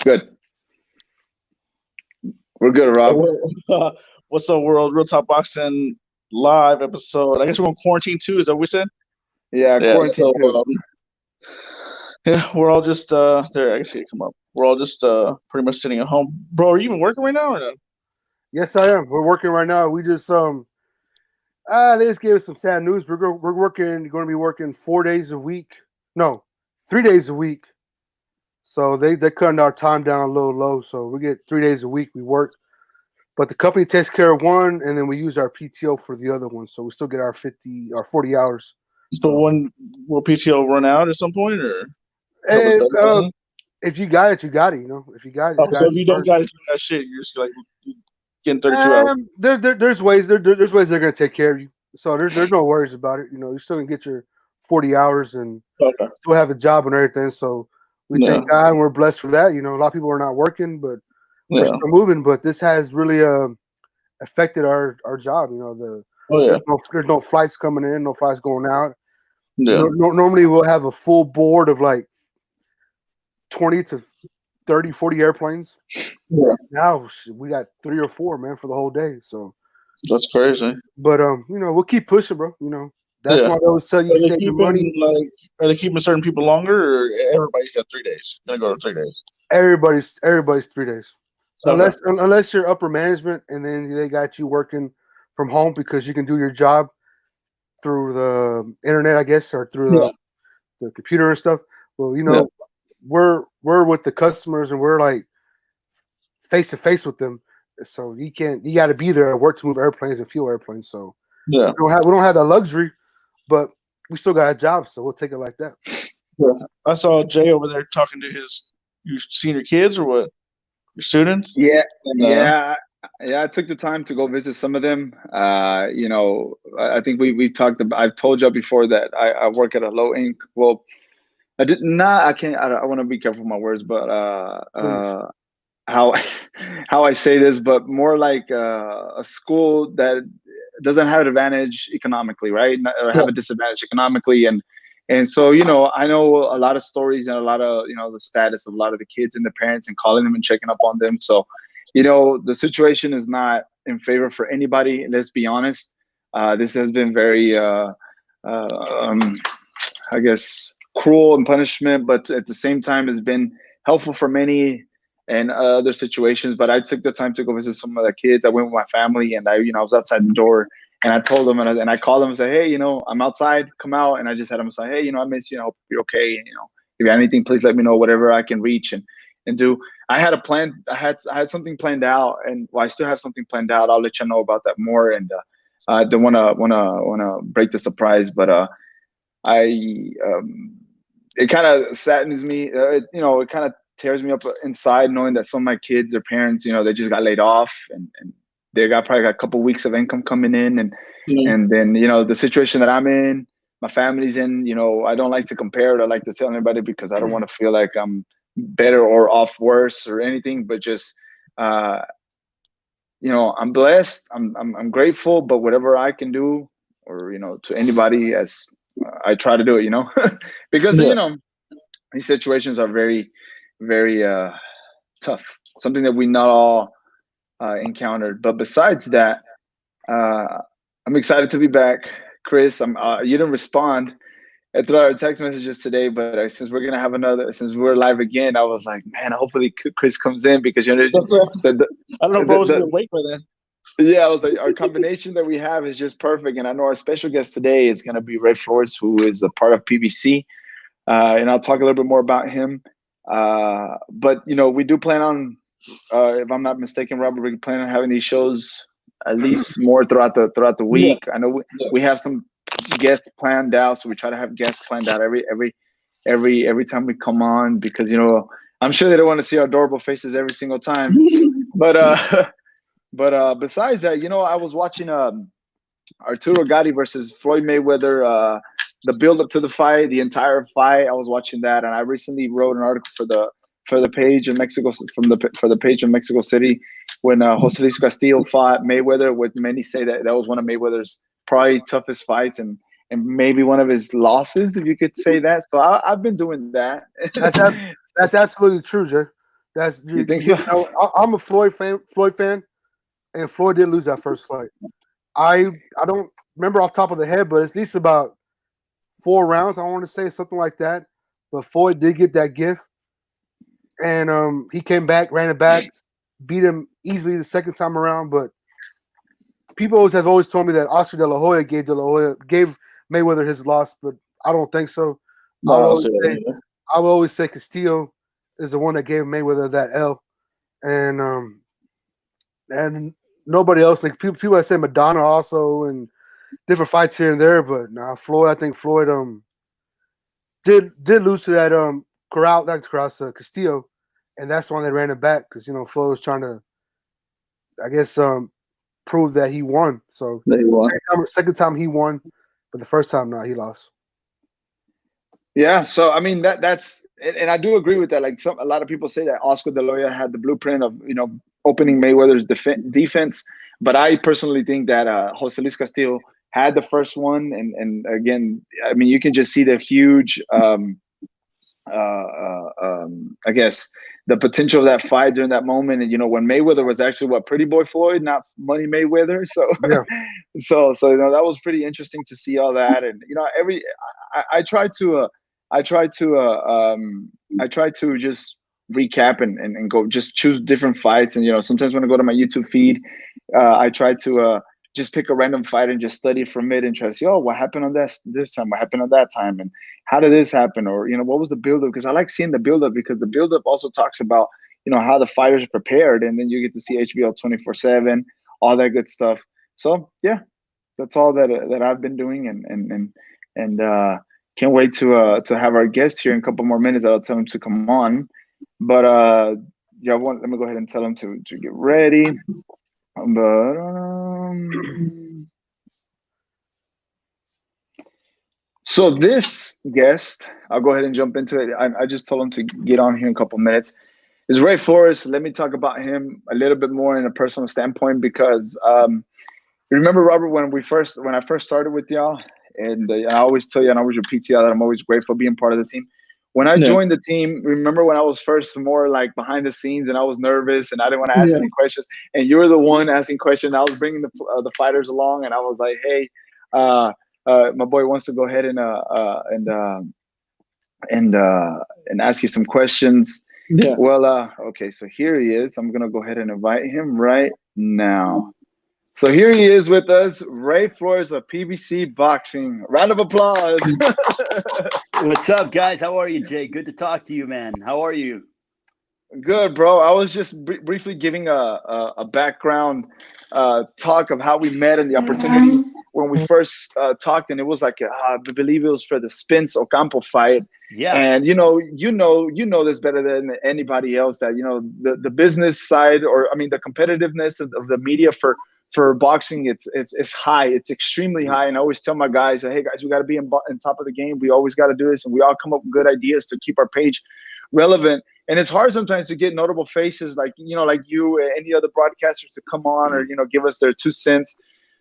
Good. We're good, Rob. What's up, world? Real Top Boxing live episode. I guess we're on quarantine too. Is that what we said? Yeah, Yeah. quarantine So too. yeah, we're all just there. I can see it come up. We're all just pretty much sitting at home. Bro, are you even working right now or no? Yes, I am. We're working right now. We just they just gave us some sad news. We're going to be working 4 days a week. No, 3 days a week. So they're cutting our time down a little low. So we get 3 days a week we work. But the company takes care of one, and then we use our PTO for the other one. So we still get our 40 hours. So when will PTO run out at some point, or And, if you got it, you got it. You know, if you got it, you got so it. if you don't got it, you got shit. You're just like getting 32 hours. There's ways there's ways they're gonna take care of you. So there's no worries about it. You know, you're still gonna get your 40 hours and still have a job and everything. So we thank God and we're blessed for that. You know, a lot of people are not working, but we're still moving. But this has really affected our job. You know, there's no flights coming in, no flights going out. Yeah. Normally we'll have a full board of like 20 to 30, 40 airplanes. Yeah. Now we got 3 or 4, man, for the whole day. So that's crazy. But you know, we'll keep pushing, bro. You know, that's why I always tell you save your money. Like, are they keeping certain people longer, or everybody's got 3 days? Gonna go to 3 days. Everybody's 3 days, unless you're upper management, and then they got you working from home because you can do your job through the internet, I guess, or through the computer and stuff. Well, you know, we're with the customers and we're like face to face with them. So you got to be there at work to move airplanes and fuel airplanes. So we don't have that luxury, but we still got a job, so we'll take it like that. Yeah. I saw Jay over there talking to you seen your kids or what? Your students? Yeah, yeah. I took the time to go visit some of them. You know, I think we've talked about. I've told you before that I work at a low income. Well, I did not. I can't. I want to be careful with my words, but how I say this, but more like a school that doesn't have an advantage economically, right? Or have a disadvantage economically, and so, you know, I know a lot of stories and a lot of, you know, the status of a lot of the kids and the parents and calling them and checking up on them. So, you know, the situation is not in favor for anybody. Let's be honest. This has been very, I guess, cruel and punishment, but at the same time has been helpful for many and other situations. But I took the time to go visit some of the kids. I went with my family, and I was outside the door, and I told them, and I called them and said, hey, you know, I'm outside, come out. And I just had them say, hey, you know, I miss you, I hope you're okay. And, you know, if you have anything, please let me know, whatever I can reach and do. I had a plan. I had something planned out, and I still have something planned out. I'll let you know about that more. And I don't wanna break the surprise, but it kind of saddens me. You know, it kind of tears me up inside knowing that some of my kids, their parents, you know, they just got laid off, and they probably got a couple weeks of income coming in, and then, you know, the situation that I'm in, my family's in. You know, I don't like to compare it. I like to tell anybody because I don't want to feel like I'm better or off worse or anything, but just you know, I'm blessed. I'm grateful, but whatever I can do, or, you know, to anybody, as I try to do it, you know, because you know, these situations are very, very tough. Something that we not all encountered. But besides that, I'm excited to be back, Chris. You didn't respond through our text messages today, but since we're gonna have since we're live again, I was like, man, hopefully Chris comes in, because you know, I don't know if I was gonna wait by then. Yeah, I was like, our combination that we have is just perfect, and I know our special guest today is gonna be Ray Flores, who is a part of PBC, and I'll talk a little bit more about him. But you know, we do plan on, if I'm not mistaken, Robert, we plan on having these shows at least more throughout the week. I know we have some guests planned out, so we try to have guests planned out every time we come on, because, you know, I'm sure they don't want to see our adorable faces every single time. But besides that, you know, I was watching Arturo Gatti versus Floyd Mayweather, the build up to the fight, the entire fight. I was watching that, and I recently wrote an article for the page in Mexico, for the page in Mexico City, when Jose Luis Castillo fought Mayweather. With many say that was one of Mayweather's probably toughest fights, and maybe one of his losses, if you could say that. So I've been doing that. That's absolutely true, Jay. That's You think so? I'm a Floyd fan, and Floyd did lose that first fight. I don't remember off the top of the head, but at least about 4 rounds. I want to say something like that. But Floyd did get that gift, and he came back, ran it back, beat him easily the second time around. But people have always told me that Oscar De La Hoya gave Mayweather his loss, but I don't think so. No, I would always say Castillo is the one that gave Mayweather that L, and nobody else. Like people that say Madonna also and different fights here and there, but nah, Floyd. I think Floyd did lose to that Castillo, and that's the one that ran it back because Floyd was trying to, I guess, prove that he won. So that he won. Second time he won, but the first time he lost. Yeah, so I mean that's and I do agree with that. Like a lot of people say that Oscar De La Hoya had the blueprint of opening Mayweather's defense, but I personally think that Jose Luis Castillo had the first one, and again, I mean you can just see the huge, I guess the potential of that fight during that moment, and when Mayweather was actually Pretty Boy Floyd, not Money Mayweather, so yeah. so that was pretty interesting to see all that, and I try to just recap and go just choose different fights. And sometimes when I go to my YouTube feed, I try to just pick a random fight and just study from it and try to see, what happened on this time, what happened on that time, and how did this happen, or what was the buildup? Because I like seeing the buildup, because the buildup also talks about how the fighters are prepared, and then you get to see HBO 24/7, all that good stuff. So yeah, that's all that I've been doing, and can't wait to have our guest here in a couple more minutes. I'll tell him to come on, but let me go ahead and tell him to get ready. But so this guest, I'll go ahead and jump into it. I just told him to get on here in a couple minutes. Is Ray Flores. Let me talk about him a little bit more in a personal standpoint, because remember, Robert, when I first started with y'all, and I always tell you, and I always repeat to y'all, that I'm always grateful being part of the team. When I joined the team, remember when I was first more like behind the scenes, and I was nervous and I didn't want to ask any questions, and you were the one asking questions. I was bringing the fighters along, and I was like, hey, my boy wants to go ahead and ask you some questions. Yeah. Well, okay, so here he is. I'm gonna go ahead and invite him right now. So here he is with us, Ray Flores of PBC Boxing. Round of applause. What's up, guys? How are you, Jay? Good to talk to you, man. How are you? Good, bro. I was just briefly giving a background talk of how we met and the opportunity when we first talked, and it was like I believe it was for the Spence Ocampo fight. Yeah. And you know this better than anybody else, that the business side, or I mean the competitiveness of the media for boxing, it's high. It's extremely high. And I always tell my guys, hey guys, we got to be in top of the game. We always got to do this, and we all come up with good ideas to keep our page relevant. And it's hard sometimes to get notable faces like you, any other broadcasters to come on or give us their 2 cents.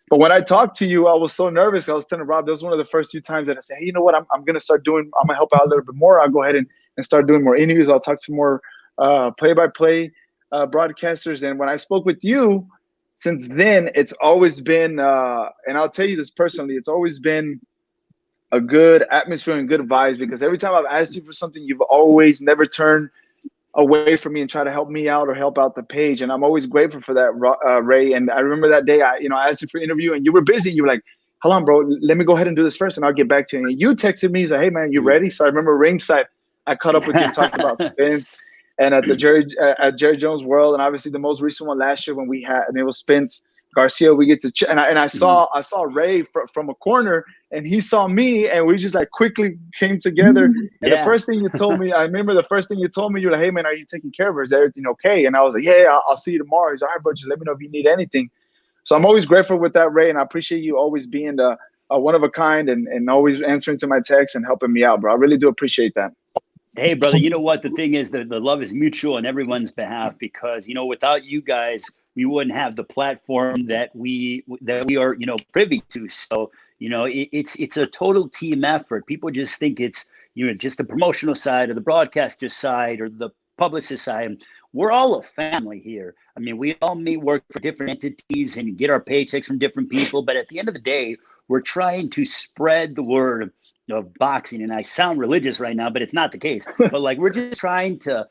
But when I talked to you, I was so nervous. I was telling Rob, that was one of the first few times that I said, hey, you know what? I'm going to start doing. I'm going to help out a little bit more. I'll go ahead and start doing more interviews. I'll talk to more play-by-play broadcasters. And when I spoke with you, since then, it's always been, and I'll tell you this personally, it's always been a good atmosphere and good vibes, because every time I've asked you for something, you've always never turned away from me and try to help me out or help out the page. And I'm always grateful for that, Ray. And I remember that day, I asked you for an interview, and you were busy. You were like, hold on, bro, let me go ahead and do this first, and I'll get back to you. And you texted me, you said, hey, man, you ready? So I remember ringside, I caught up with you and talked about Spence and at the Jerry Jones World, and obviously the most recent one last year when we had, and it was Spence Garcia. We get to and I saw Ray from a corner, and he saw me, and we just like quickly came together. And the first thing you told me, I remember the first thing you told me, you were like, hey man, are you taking care of her? Is everything okay? And I was like, yeah, I'll see you tomorrow. He's like, all right, bro, just let me know if you need anything. So I'm always grateful with that, Ray, and I appreciate you always being the one of a kind and always answering to my texts and helping me out, bro. I really do appreciate that. Hey, brother, you know what? The thing is that the love is mutual on everyone's behalf, because, without you guys, we wouldn't have the platform that we are, privy to. So, it's a total team effort. People just think it's, just the promotional side or the broadcaster side or the publicist I am, we're all a family here. I mean, we all may work for different entities and get our paychecks from different people, but at the end of the day, we're trying to spread the word of boxing. And I sound religious right now, but it's not the case. But like, we're just trying to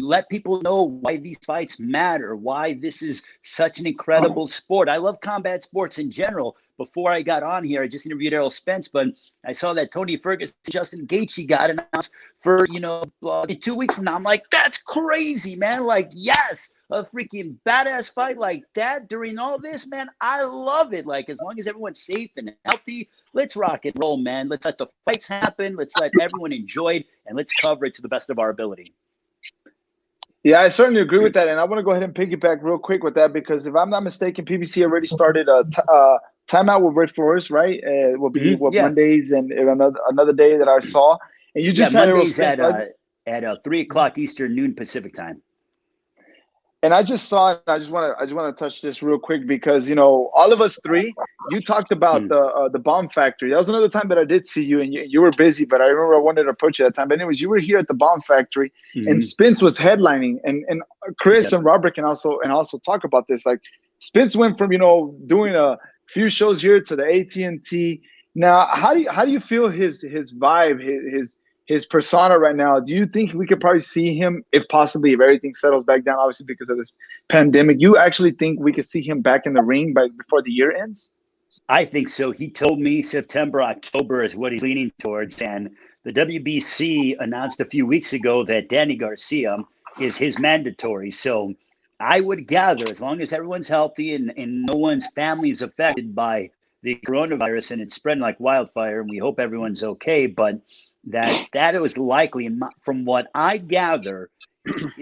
let people know why these fights matter, why this is such an incredible sport. I love combat sports in general. Before I got on here, I just interviewed Errol Spence, but I saw that Tony Ferguson, Justin Gaethje got announced for, 2 weeks from now. I'm like, that's crazy, man. Like, yes, a freaking badass fight like that during all this, man. I love it. Like, as long as everyone's safe and healthy, let's rock and roll, man. Let's let the fights happen. Let's let everyone enjoy it, and let's cover it to the best of our ability. Yeah, I certainly agree with that, and I want to go ahead and piggyback real quick with that because if I'm not mistaken, PBC already started a timeout with Ray Flores, right? It will be Mondays and another day that I saw, and you just had Mondays at 3 o'clock Eastern, noon Pacific time. And I just saw it. I just want to touch this real quick because all of us three. You talked about the Bomb Factory. That was another time that I did see you, and you were busy. But I remember I wanted to approach you that time. But anyways, you were here at the Bomb Factory, and Spence was headlining, and Chris and Robert can also talk about this. Like Spence went from doing a few shows here to the AT&T. Now, how do you feel his vibe, his persona right now? Do you think we could probably see him, if possibly, if everything settles back down, obviously because of this pandemic, you actually think we could see him back in the ring before the year ends? I think so. He told me September, October is what he's leaning towards. And the WBC announced a few weeks ago that Danny Garcia is his mandatory. So I would gather, as long as everyone's healthy and no one's family is affected by the coronavirus and it's spreading like wildfire, and we hope everyone's okay, but that it was likely, from what I gather,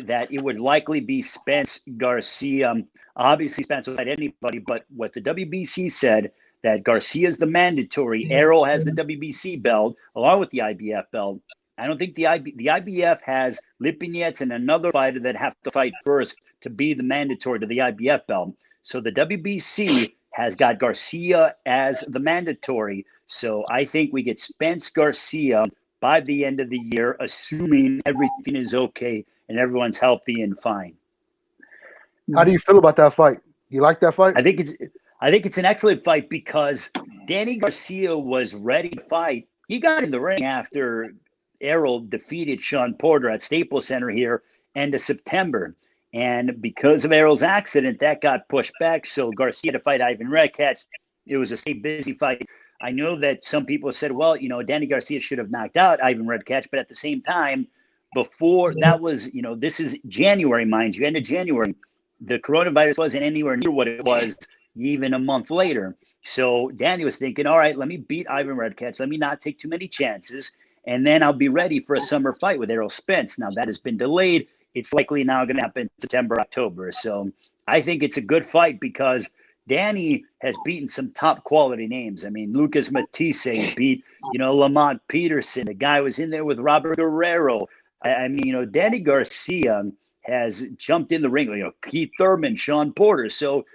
that it would likely be Spence Garcia. Obviously, Spence will fight anybody, but what the WBC said, that Garcia is the mandatory. Errol has the WBC belt along with the IBF belt. I don't think the IBF has Lipinets and another fighter that have to fight first to be the mandatory to the IBF belt. So the WBC has got Garcia as the mandatory. So I think we get Spence Garcia by the end of the year, assuming everything is okay and everyone's healthy and fine. How do you feel about that fight? You like that fight? I think it's an excellent fight because Danny Garcia was ready to fight. He got in the ring after Errol defeated Sean Porter at Staples Center here end of September. And because of Errol's accident, that got pushed back. So Garcia had to fight Ivan Redkach. It was a stay busy fight. I know that some people said, well, Danny Garcia should have knocked out Ivan Redkach, but at the same time, before that was, this is January, mind you, end of January. The coronavirus wasn't anywhere near what it was even a month later. So Danny was thinking, all right, let me beat Ivan Redkach. Let me not take too many chances, and then I'll be ready for a summer fight with Errol Spence. Now, that has been delayed. It's likely now going to happen September, October. So I think it's a good fight because Danny has beaten some top quality names. I mean, Lucas Matisse beat, Lamont Peterson. The guy was in there with Robert Guerrero. I mean, Danny Garcia has jumped in the ring. Keith Thurman, Sean Porter. So,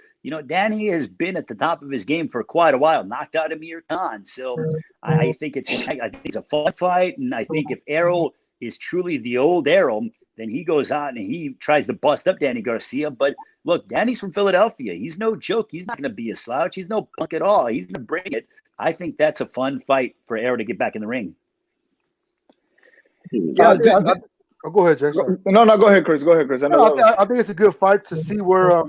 Danny has been at the top of his game for quite a while. Knocked out Amir Khan. So I think it's a fun fight. And I think if Errol is truly the old Errol, then he goes out and he tries to bust up Danny Garcia. But look, Danny's from Philadelphia. He's no joke. He's not going to be a slouch. He's no punk at all. He's going to bring it. I think that's a fun fight for Errol to get back in the ring. Yeah, go ahead, Jason. No, go ahead, Chris. I think it's a good fight to see where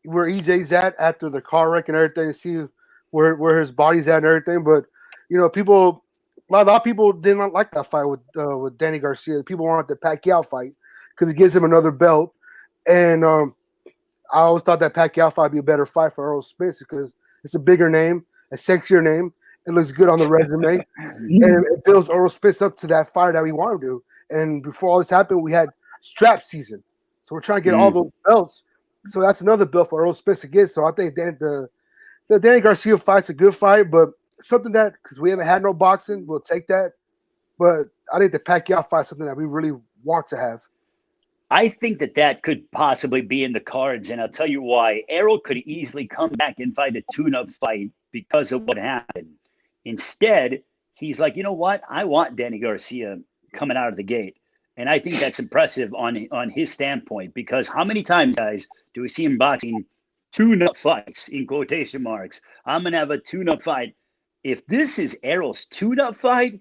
EJ's at after the car wreck and everything, to see where his body's at and everything. But a lot of people did not like that fight with Danny Garcia. People wanted the Pacquiao fight because it gives him another belt. And I always thought that Pacquiao fight would be a better fight for Errol Spence because it's a bigger name, a sexier name. It looks good on the resume. And it builds Errol Spence up to that fight that we want to do. And before all this happened, we had strap season. So we're trying to get all those belts. So that's another belt for Errol Spence to get. So I think the Danny Garcia fight's a good fight, but something that, because we haven't had no boxing, we'll take that. But I think the Pacquiao fight's something that we really want to have. I think that could possibly be in the cards, and I'll tell you why. Errol could easily come back and fight a tune-up fight because of what happened. Instead, he's like, you know what? I want Danny Garcia coming out of the gate. And I think that's impressive on his standpoint, because how many times, guys, do we see in boxing tune-up fights, in quotation marks? I'm going to have a tune-up fight. If this is Errol's tune-up fight,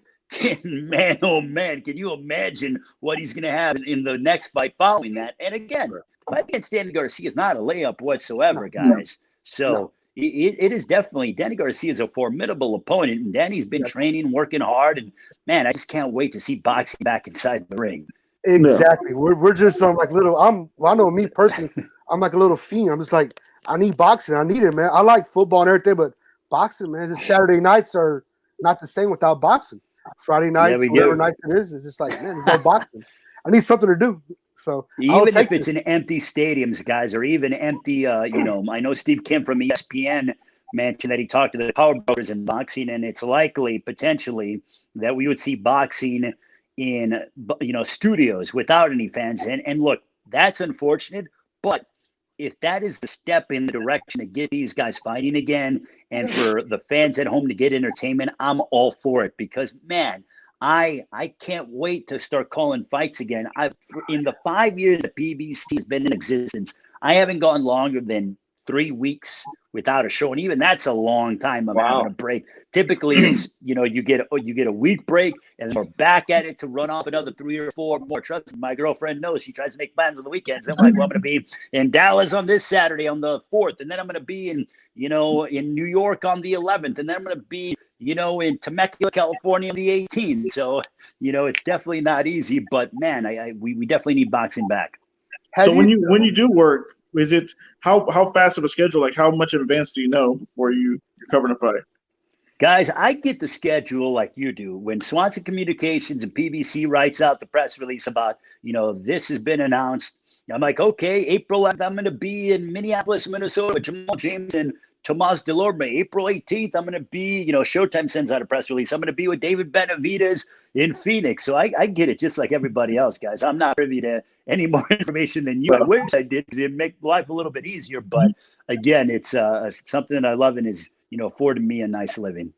man, oh man, can you imagine what he's going to have in the next fight following that? And again, fight against Danny Garcia is not a layup whatsoever, guys. So it is definitely, Danny Garcia is a formidable opponent, and Danny's been training, working hard, and man, I just can't wait to see boxing back inside the ring. Exactly. We're just like little. I know me personally. I'm like a little fiend. I'm just like, I need boxing. I need it, man. I like football and everything, but boxing, man. Just Saturday nights are not the same without boxing. Friday nights, whatever nights it is, it's just like, man, go boxing. I need something to do. So even if it's in empty stadiums, guys, or even empty, I know Steve Kim from ESPN mentioned that he talked to the power brokers in boxing, and it's likely, potentially, that we would see boxing in, studios without any fans. And look, that's unfortunate, but if that is the step in the direction to get these guys fighting again and for the fans at home to get entertainment, I'm all for it, because, man, I can't wait to start calling fights again. In the 5 years that PBC has been in existence, I haven't gone longer than 3 weeks without a show, and even that's a long time of having a break. Typically, it's you get a week break, and then we're back at it to run off another 3 or 4 more. Trust me, my girlfriend knows. She tries to make plans on the weekends. I'm like, well, I'm going to be in Dallas on this Saturday on the 4th, and then I'm going to be in New York on the 11th, and then I'm going to be in Temecula, California on the 18th. So it's definitely not easy, but man, we definitely need boxing back. So when you do work, is it how fast of a schedule? Like, how much in advance do you know before you're covering a fight? Guys, I get the schedule like you do. When Swanson Communications and PBC writes out the press release about, this has been announced, I'm like, okay, April 11th, I'm going to be in Minneapolis, Minnesota with Jamal James and Tomas Delorme. April 18th, I'm going to be, Showtime sends out a press release. I'm going to be with David Benavidez in Phoenix. So I get it just like everybody else, guys. I'm not privy to any more information than you. I wish I did, because it'd make life a little bit easier. But again, it's something that I love and is, affording me a nice living.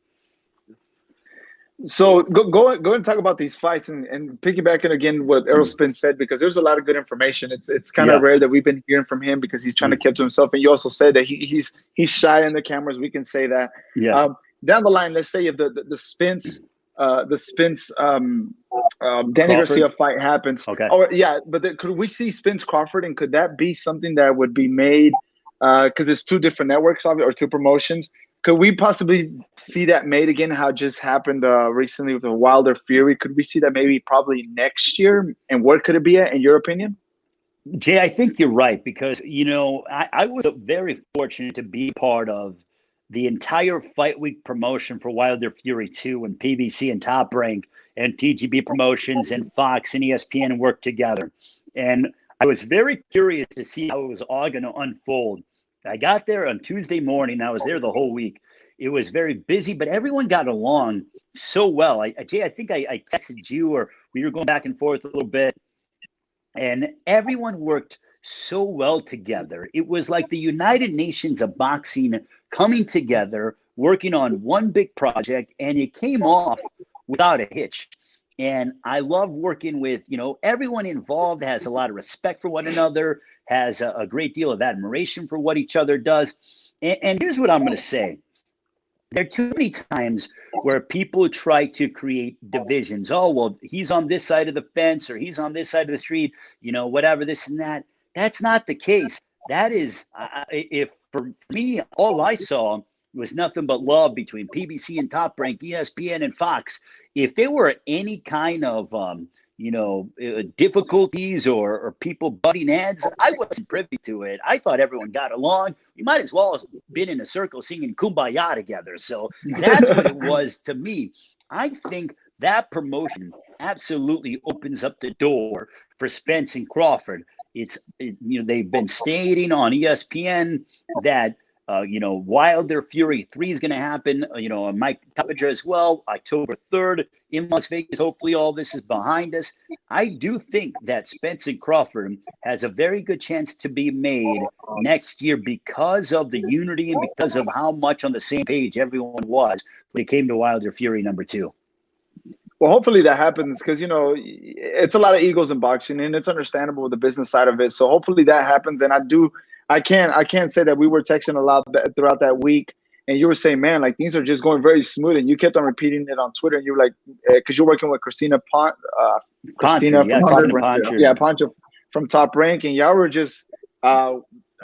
So go and talk about these fights and piggybacking again what Errol Spence said, because there's a lot of good information. It's kind of rare that we've been hearing from him, because he's trying to keep to himself. And you also said that he's shy in the cameras. We can say that. Yeah. Down the line, let's say if the Spence Danny Garcia fight happens. Okay. But could we see Spence Crawford, and could that be something that would be made? Because it's 2 different networks or 2 promotions. Could we possibly see that made again? How it just happened recently with the Wilder Fury? Could we see that probably next year? And where could it be at, in your opinion? Jay, I think you're right, because I was very fortunate to be part of the entire Fight Week promotion for Wilder Fury 2, when PBC and Top Rank and TGB Promotions and Fox and ESPN worked together. And I was very curious to see how it was all going to unfold. I got there on Tuesday morning. I was there the whole week. It was very busy, but everyone got along so well. Jay, I think I texted you, or we were going back and forth a little bit, and everyone worked so well together. It was like the United Nations of boxing coming together, working on one big project, and it came off without a hitch. And I love working with, everyone involved has a lot of respect for one another, has a great deal of admiration for what each other does. And here's what I'm going to say. There are too many times where people try to create divisions. Oh, well, he's on this side of the fence, or he's on this side of the street, whatever, this and that. That's not the case. That is, if for me, all I saw was nothing but love between PBC and Top Rank, ESPN and Fox. If there were any kind of, difficulties or people butting heads, I wasn't privy to it. I thought everyone got along. You might as well have been in a circle singing Kumbaya together. So that's what it was to me. I think that promotion absolutely opens up the door for Spence and Crawford. They've been stating on ESPN that Wilder Fury 3 is going to happen, on Mike coverage as well, October 3rd in Las Vegas. Hopefully all this is behind us. I do think that Spence and Crawford has a very good chance to be made next year, because of the unity and because of how much on the same page everyone was when it came to Wilder Fury number 2. Well, hopefully that happens because it's a lot of egos in boxing, and it's understandable with the business side of it. So hopefully that happens. And I can't say that we were texting a lot throughout that week, and you were saying, man, like things are just going very smooth, and you kept on repeating it on Twitter, and you were like, because you're working with Christina Poncho, yeah, from Top Christina Rank, Poncho. yeah, Poncho from Top Rank, and y'all were just a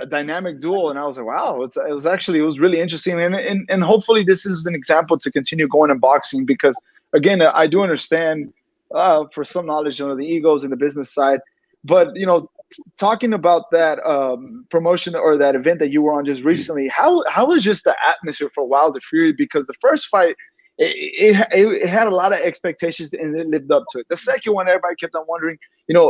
dynamic duel, and I was like, wow, it was really interesting, and hopefully this is an example to continue going in boxing because again, I do understand for some knowledge, the egos in the business side, but talking about that promotion or that event that you were on just recently, how was just the atmosphere for Wilder Fury? Because the first fight, it had a lot of expectations and it lived up to it. The second one, everybody kept on wondering,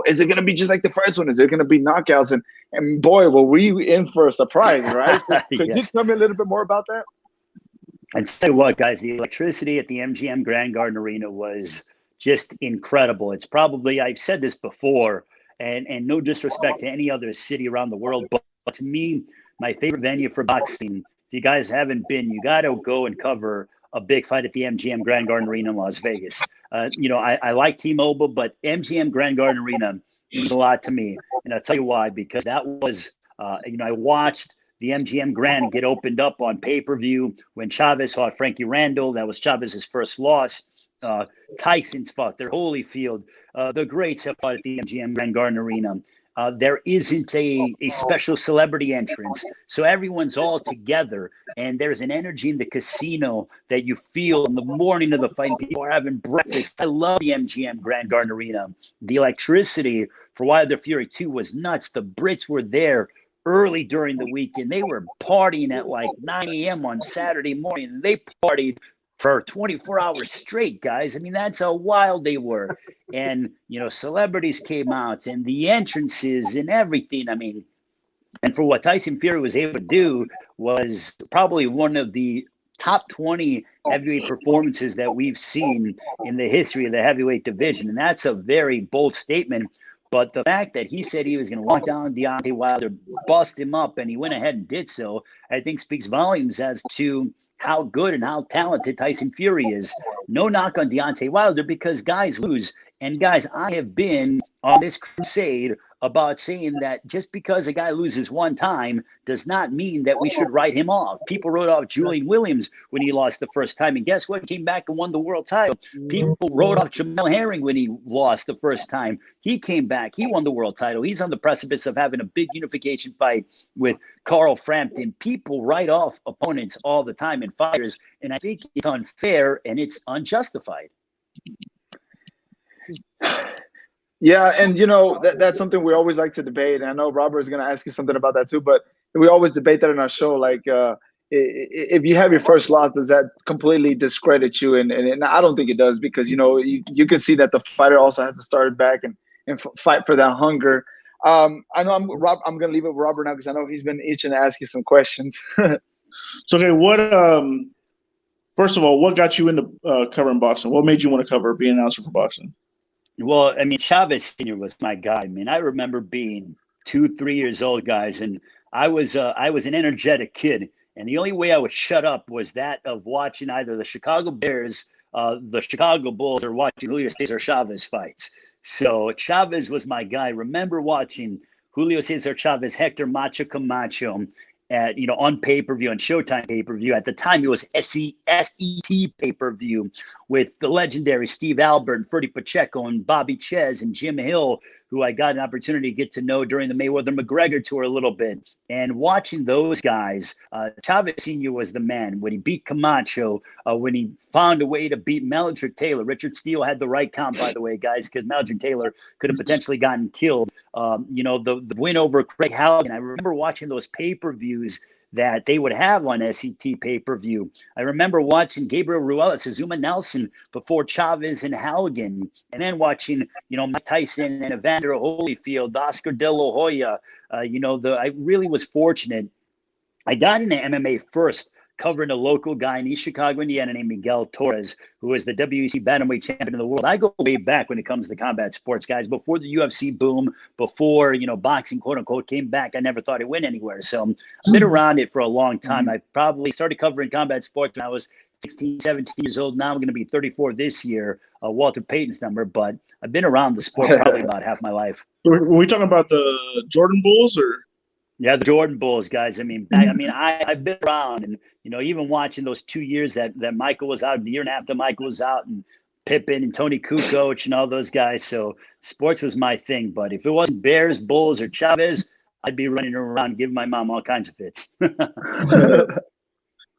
is it going to be just like the first one? Is it going to be knockouts? And boy, were we in for a surprise, right? So could you tell me a little bit more about that? And tell you what, guys, the electricity at the MGM Grand Garden Arena was just incredible. It's probably, I've said this before, and no disrespect to any other city around the world, but to me, my favorite venue for boxing, if you guys haven't been, you got to go and cover a big fight at the MGM Grand Garden Arena in Las Vegas. I like T-Mobile, but MGM Grand Garden Arena means a lot to me. And I'll tell you why, because that was, I watched the MGM Grand get opened up on pay-per-view when Chavez fought Frankie Randall. That was Chavez's first loss. Tyson's fought there, Holyfield. The greats have fought at the MGM Grand Garden Arena. There isn't a special celebrity entrance. So everyone's all together, and there's an energy in the casino that you feel in the morning of the fight. People are having breakfast. I love the MGM Grand Garden Arena. The electricity for Wilder Fury 2 was nuts. The Brits were there early during the week, and they were partying at like 9 a.m. on Saturday morning. They partied for 24 hours straight, guys. I mean, that's how wild they were. And, celebrities came out and the entrances and everything. I mean, and for what Tyson Fury was able to do was probably one of the top 20 heavyweight performances that we've seen in the history of the heavyweight division. And that's a very bold statement. But the fact that he said he was going to lock down Deontay Wilder, bust him up, and he went ahead and did so, I think speaks volumes as to how good and how talented Tyson Fury is. No knock on Deontay Wilder because guys lose. And guys, I have been on this crusade about saying that just because a guy loses one time does not mean that we should write him off. People wrote off Julian Williams when he lost the first time. And guess what? He came back and won the world title. People wrote off Jamel Herring when he lost the first time. He came back. He won the world title. He's on the precipice of having a big unification fight with Carl Frampton. People write off opponents all the time in fighters. And I think it's unfair and it's unjustified. Yeah, and that's something we always like to debate. And I know Robert is going to ask you something about that too, but we always debate that in our show. Like, if you have your first loss, does that completely discredit you? And I don't think it does because you can see that the fighter also has to start back and fight for that hunger. I know I'm going to leave it with Robert now because I know he's been itching to ask you some questions. So, okay, what first of all, what got you into covering boxing? What made you want to cover, be an announcer for boxing? Well, I mean, Chavez Sr. was my guy. I mean, I remember being 2-3 years old, guys, and I was an energetic kid. And the only way I would shut up was that of watching either the Chicago Bears, the Chicago Bulls, or watching Julio Cesar Chavez fights. So Chavez was my guy. I remember watching Julio Cesar Chavez, Hector Macho Camacho, at on pay-per-view, on Showtime pay-per-view. At the time, it was SET pay-per-view with the legendary Steve Albert and Ferdy Pacheco and Bobby Ches and Jim Hill, who I got an opportunity to get to know during the Mayweather-McGregor tour a little bit. And watching those guys, Chavez Sr. was the man. When he beat Camacho, when he found a way to beat Meldrick Taylor. Richard Steele had the right count, by the way, guys, because Meldrick Taylor could have potentially gotten killed. The win over Craig Halligan. I remember watching those pay-per-views that they would have on SET pay-per-view. I remember watching Gabriel Ruelas, Azuma Nelson before Chavez and Halligan, and then watching, Mike Tyson and Evander Holyfield, Oscar De La Hoya. I really was fortunate. I got into MMA first covering a local guy in East Chicago, Indiana, named Miguel Torres, who is the WEC bantamweight champion of the world. I go way back when it comes to combat sports, guys. Before the UFC boom, before, boxing, quote unquote, came back, I never thought it went anywhere. So I've been around it for a long time. I probably started covering combat sports when I was 16, 17 years old. Now I'm going to be 34 this year, Walter Payton's number, but I've been around the sport probably about half my life. Were we talking about the Jordan Bulls or? Yeah, the Jordan Bulls, guys. I mean, I've been around, and even watching those 2 years that Michael was out, the year and a half that Michael was out, and Pippen and Tony Kukoc and all those guys. So sports was my thing. But if it wasn't Bears, Bulls, or Chavez, I'd be running around giving my mom all kinds of fits.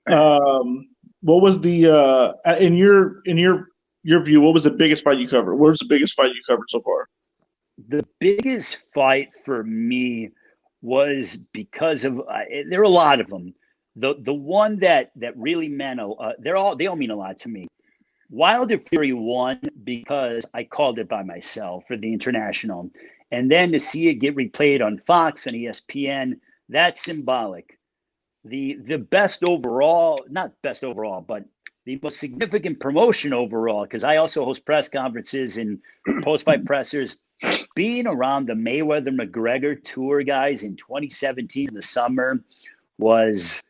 What was the in your view? What was the biggest fight you covered? What was the biggest fight you covered so far? The biggest fight for me was because of there are a lot of them. The one that really meant they all mean a lot to me. Wilder Fury won because I called it by myself for the international, and then to see it get replayed on Fox and ESPN, that's symbolic. The best overall, not best overall, but the most significant promotion overall, because I also host press conferences and post-fight pressers. Being around the Mayweather-McGregor tour, guys, in 2017 in the summer was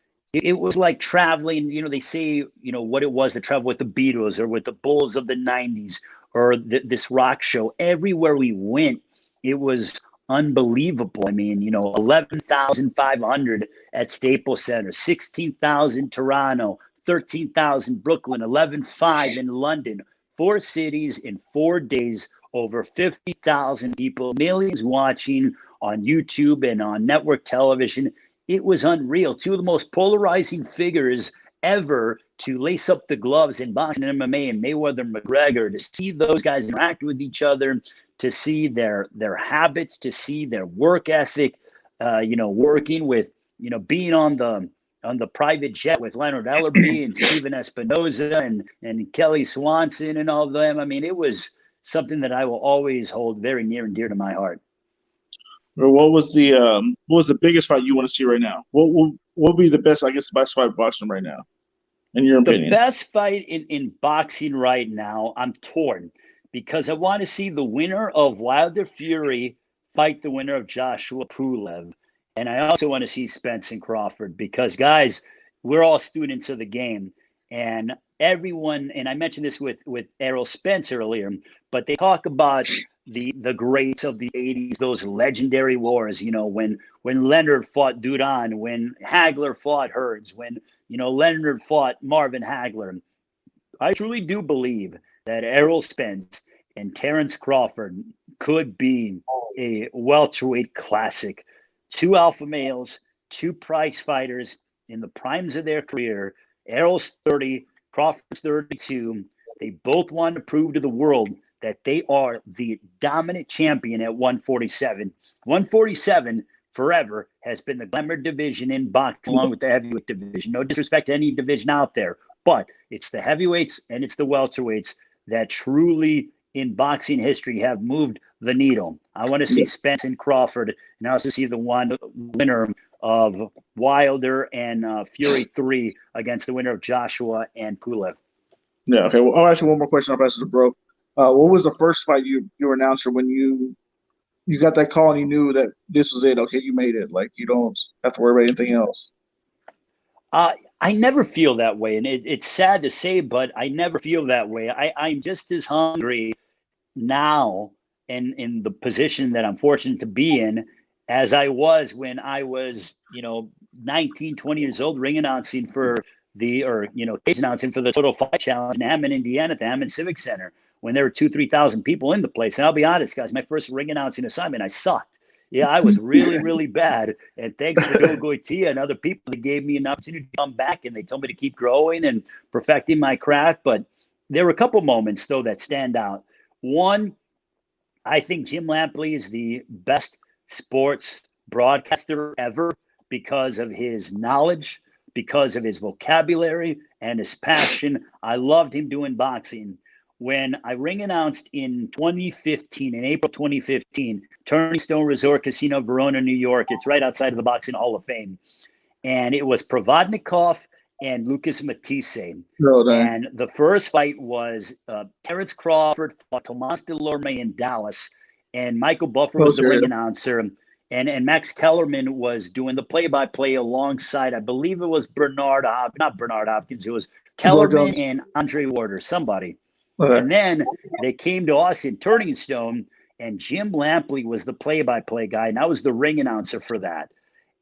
like traveling. They say, what it was to travel with the Beatles or with the Bulls of the 90s or this rock show. Everywhere we went, it was unbelievable. I mean, 11,500 at Staples Center, 16,000 Toronto, 13,000 Brooklyn, 11,500 in London, 4 cities in 4 days, over 50,000 people, millions watching on YouTube and on network television. It was unreal. 2 of the most polarizing figures ever to lace up the gloves in boxing and MMA, and Mayweather and McGregor, to see those guys interact with each other, to see their habits, to see their work ethic, working with, being on the private jet with Leonard Ellerbe and Steven Espinoza and Kelly Swanson and all of them. I mean, it was something that I will always hold very near and dear to my heart. What was the biggest fight you want to see right now? What would be the best fight boxing right now, in your opinion? The best fight in boxing right now, I'm torn, because I want to see the winner of Wilder Fury fight the winner of Joshua Pulev. And I also want to see Spence and Crawford, because, guys, we're all students of the game. And everyone, and I mentioned this with Errol Spence earlier, but they talk about the greats of the 80s, those legendary wars, when Leonard fought Duran, when Hagler fought Herds, when, Leonard fought Marvin Hagler. I truly do believe that Errol Spence and Terrence Crawford could be a welterweight classic. 2 alpha males, 2 prize fighters in the primes of their career. Errol's 30, Crawford's 32. They both want to prove to the world that they are the dominant champion at 147. 147 forever has been the glamour division in boxing, along with the heavyweight division. No disrespect to any division out there, but it's the heavyweights and it's the welterweights that truly in boxing history have moved the needle. I want to see Spence and Crawford, and I also see the winner of Wilder and Fury 3 against the winner of Joshua and Pulev. Yeah, okay. Well, I'll ask you one more question. I'll pass it to bro. What was the first fight you announced when you got that call and you knew that this was it? Okay, you made it. Like, you don't have to worry about anything else. I never feel that way, and it's sad to say, but I never feel that way. I'm just as hungry now and in the position that I'm fortunate to be in as I was when I was, 19, 20 years old, ring announcing for cage announcing for the Total Fight Challenge in Hammond, Indiana, at the Hammond Civic Center, when there were 3,000 people in the place. And I'll be honest, guys, my first ring announcing assignment, I sucked. Yeah, I was really, really bad. And thanks to Joe Goitia and other people that gave me an opportunity to come back, and they told me to keep growing and perfecting my craft. But there were a couple moments, though, that stand out. One, I think Jim Lampley is the best sports broadcaster ever because of his knowledge, because of his vocabulary and his passion. I loved him doing boxing. When I ring announced in 2015, in April 2015, Turning Stone Resort Casino, Verona, New York. It's right outside of the Boxing Hall of Fame. And it was Provodnikov and Lucas Matisse. And the first fight was Terrence Crawford fought Tomas Delorme in Dallas. And Michael Buffer was the ring announcer. And Max Kellerman was doing the play-by-play alongside, I believe it was not Bernard Hopkins. It was Kellerman and Andre Ward or somebody. Okay. And then they came to us in Turning Stone, and Jim Lampley was the play-by-play guy, and I was the ring announcer for that.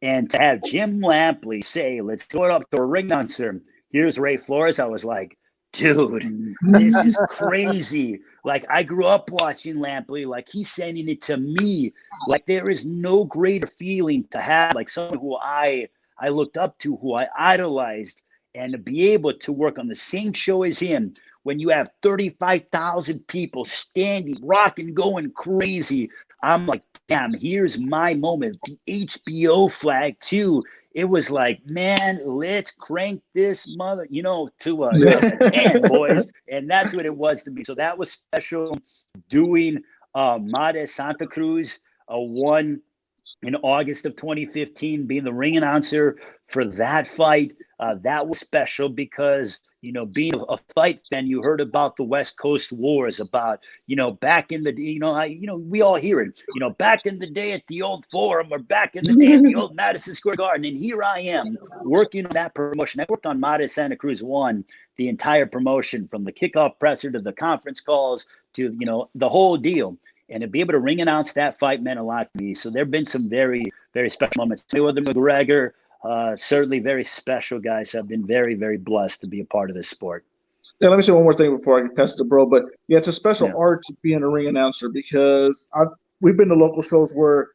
And to have Jim Lampley say, let's go up to a ring announcer, here's Ray Flores, I was like, dude, this is crazy. Like, I grew up watching Lampley, like he's sending it to me. Like, there is no greater feeling to have like someone who I looked up to, who I idolized, and to be able to work on the same show as him when you have 35,000 people standing, rocking, going crazy. I'm like, damn, here's my moment. The HBO flag too. It was like, man, let's crank this mother, to 10, boys. And that's what it was to me. So that was special doing Made Santa Cruz, one in August of 2015, being the ring announcer for that fight. That was special because, being a fight fan, you heard about the West Coast wars, about, back in the day, we all hear it, back in the day at the old Forum, or back in the day at the old Madison Square Garden. And here I am working on that promotion. I worked on Made Santa Cruz 1, the entire promotion, from the kickoff presser to the conference calls to, the whole deal. And to be able to ring announce that fight meant a lot to me. So there have been some very, very special moments. Mayweather McGregor, certainly very special, guys. I've been very, very blessed to be a part of this sport. Yeah, let me say one more thing before I can pass it to Bro. But yeah, it's a special art to being a ring announcer, because we've been to local shows where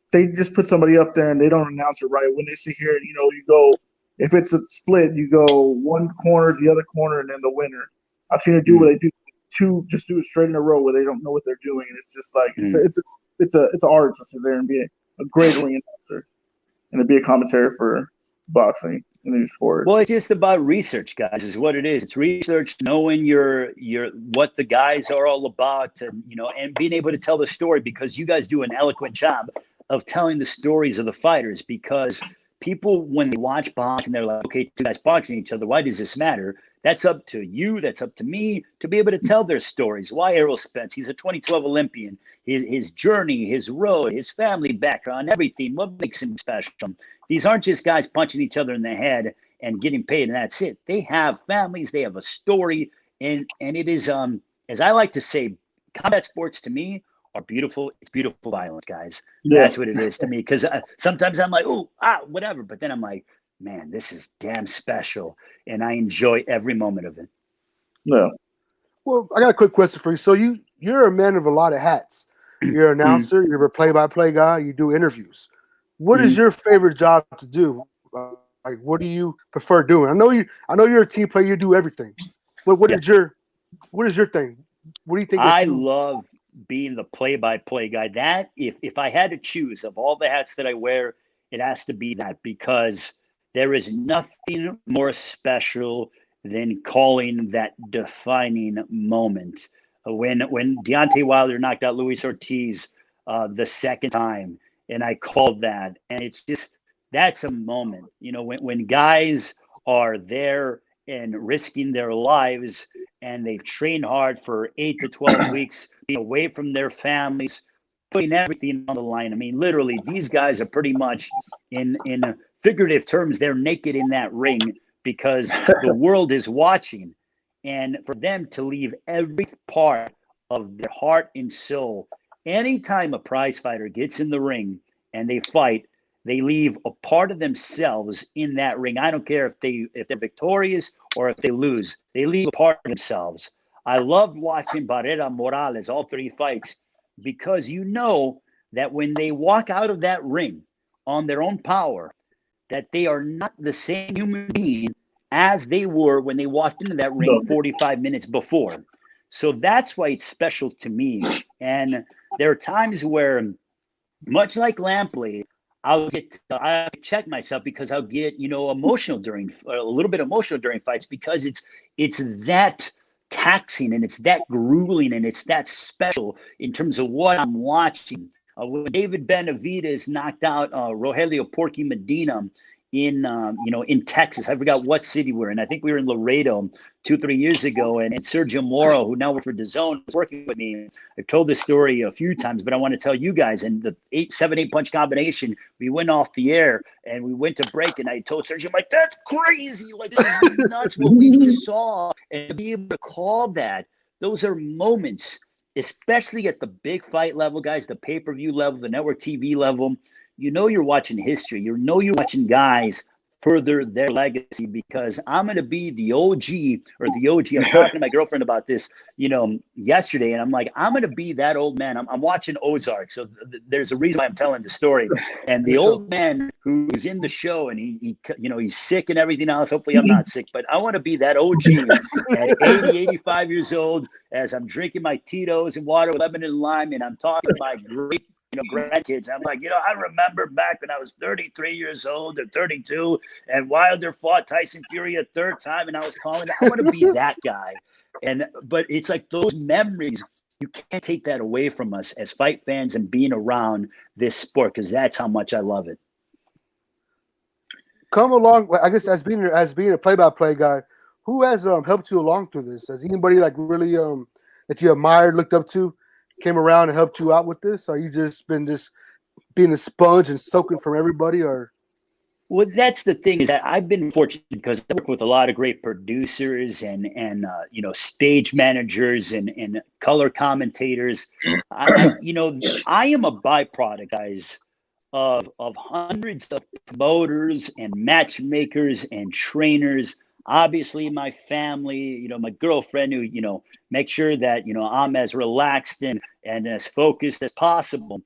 they just put somebody up there and they don't announce it right. When they sit here, you go, if it's a split, you go one corner, the other corner, and then the winner. I've seen it do what they do. Just do it straight in a row where they don't know what they're doing, and it's just like it's an art to sit there and be a great ring announcer and to be a commentary for boxing and any sport. Well, it's just about research, guys, is what it is. It's research, knowing your what the guys are all about, and and being able to tell the story, because you guys do an eloquent job of telling the stories of the fighters. Because people, when they watch boxing, they're like, okay, two guys boxing each other, why does this matter? That's up to you. That's up to me to be able to tell their stories. Why Errol Spence? He's a 2012 Olympian. His journey, his road, his family background, everything. What makes him special? These aren't just guys punching each other in the head and getting paid, and that's it. They have families. They have a story, and it is, as I like to say, combat sports to me are beautiful. It's beautiful violence, guys. Yeah. That's what it is to me. Because sometimes I'm like, whatever, but then I'm like, man, this is damn special, and I enjoy every moment of it. No. Well, I got a quick question for you. So you're a man of a lot of hats. You're an announcer. You're a play-by-play guy. You do interviews. What is your favorite job to do? Like, what do you prefer doing? I know you're a team player. You do everything. But what is your thing? What do you think? I love being the play-by-play guy. That if I had to choose of all the hats that I wear, it has to be that, because there is nothing more special than calling that defining moment. When Deontay Wilder knocked out Luis Ortiz the second time, and I called that, and it's just, that's a moment. When guys are there and risking their lives, and they've trained hard for 8 to 12 weeks, being away from their families, putting everything on the line. I mean, literally, these guys are pretty much in figurative terms, they're naked in that ring, because the world is watching. And for them to leave every part of their heart and soul, anytime a prize fighter gets in the ring and they fight, they leave a part of themselves in that ring. I don't care if they're victorious or if they lose, they leave a part of themselves. I loved watching Barrera Morales, all 3 fights, because that when they walk out of that ring on their own power, that they are not the same human being as they were when they walked into that ring 45 minutes before. So that's why it's special to me. And there are times where, much like Lampley, I check myself, because I'll get, emotional a little bit emotional during fights, because it's that taxing, and it's that grueling, and it's that special in terms of what I'm watching. When David Benavidez knocked out Rogelio Porky Medina in in Texas. I forgot what city we're in. I think we were in Laredo 2-3 years ago, and Sergio Moro, who now works for DAZN, was working with me. I've told this story a few times, but I want to tell you guys. And the 8-7-8 punch combination, we went off the air and we went to break, and I told Sergio, I'm like, that's crazy. Like, this is nuts what we just saw. And to be able to call that, those are moments, especially at the big fight level, guys, the pay-per-view level, the network TV level. You're watching history. You're watching guys further their legacy, because I'm going to be the OG or the OG. I was talking to my girlfriend about this, yesterday, and I'm like, I'm going to be that old man. I'm watching Ozark. So there's a reason why I'm telling the story. And the old man who's in the show, and he's sick and everything else. Hopefully I'm not sick, but I want to be that OG at 80, 85 years old, as I'm drinking my Tito's and water with lemon and lime, and I'm talking to my great grandkids. I'm like, I remember back when I was 33 years old or 32, and Wilder fought Tyson Fury a third time, and I was calling. I want to be that guy. But it's like those memories, you can't take that away from us as fight fans and being around this sport, because that's how much I love it. Come along, I guess, as being a play-by-play guy, who has helped you along through this? Has anybody like really that you admired, looked up to, came around and helped you out with this? Or you just been being a sponge and soaking from everybody? Or well, that's the thing, is that I've been fortunate because I work with a lot of great producers and stage managers and color commentators. I am a byproduct, guys, of hundreds of promoters and matchmakers and trainers. Obviously, my family, my girlfriend, who makes sure that I'm as relaxed and as focused as possible.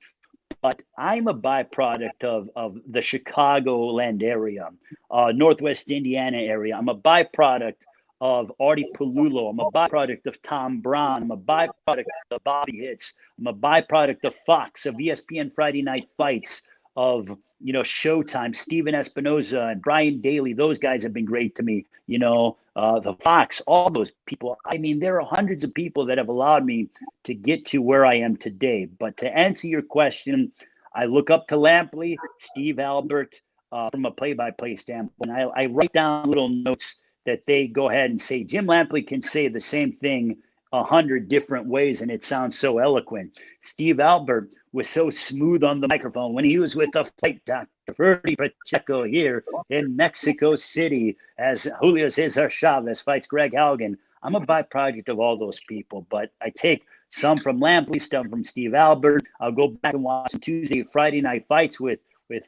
But I'm a byproduct of the Chicagoland area, Northwest Indiana area. I'm a byproduct of Artie Palulo. I'm a byproduct of Tom Brown. I'm a byproduct of Bobby Hits. I'm a byproduct of Fox, of ESPN Friday Night Fights, of Showtime, Steven Espinoza and Brian Daly. Those guys have been great to me. The Fox, all those people. I mean, there are hundreds of people that have allowed me to get to where I am today. But to answer your question, I look up to Lampley, Steve Albert, from a play-by-play standpoint. I write down little notes that they go ahead and say. Jim Lampley can say the same thing 100 different ways, and it sounds so eloquent. Steve Albert was so smooth on the microphone when he was with the fight doctor, Ferdy Pacheco, here in Mexico City, as Julio Cesar Chavez fights Greg Haugen. I'm a byproduct of all those people, but I take some from Lampley, some from Steve Albert. I'll go back and watch Tuesday, Friday night fights with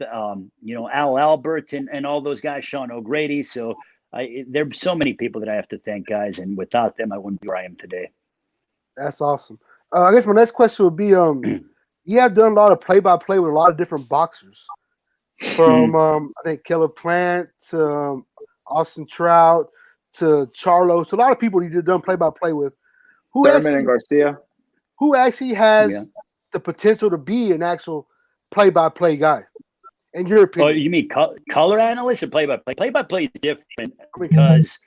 Al Albert and all those guys, Sean O'Grady. So there's so many people that I have to thank, guys, and without them, I wouldn't be where I am today. That's awesome. I guess my next question would be, you have done a lot of play-by-play with a lot of different boxers, from I think Caleb Plant to Austin Trout to Charlo. So a lot of people you've done play-by-play with. Thurman and Garcia. Who actually has the potential to be an actual play-by-play guy, in your opinion? Oh, you mean color analyst or play-by-play? Play-by-play is different because